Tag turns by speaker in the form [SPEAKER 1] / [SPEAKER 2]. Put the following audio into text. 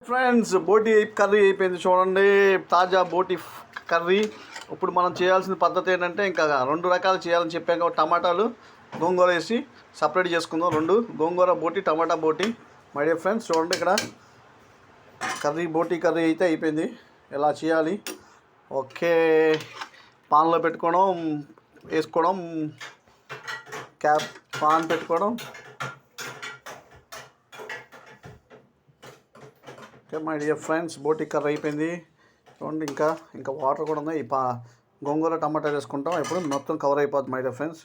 [SPEAKER 1] Friends బోటి curry అయిపోయింది చూడండి. తాజా బోటి కర్రీ. ఇప్పుడు మనం చేయాల్సిన పద్ధతి ఏంటంటే ఇంకా 2 రకాలు చేయాలని చెప్పాక టమాటాలు గోంగూర వేసి సపరేట్ చేసుకుందాం. 2 గోంగూర బోటి, టమాటా బోటి. మై డియర్ ఫ్రెండ్స్ చూడండి, ఇక్కడ బోటి కర్రీ అయితే అయిపోయింది. ఎలా చేయాలి? ఓకే, పాన్లో పెట్టుకోవడం, వేసుకోవడం, పాన్ పెట్టుకోవడం. ఓకే మై డియర్ ఫ్రెండ్స్, బోటి కర్రీ అయిపోయింది చూడండి. ఇంకా వాటర్ కూడా ఉంది. గోంగూర టమాటా వేసుకుంటాం. ఇప్పుడు మొత్తం కవర్ అయిపోద్ది మై డియర్ ఫ్రెండ్స్.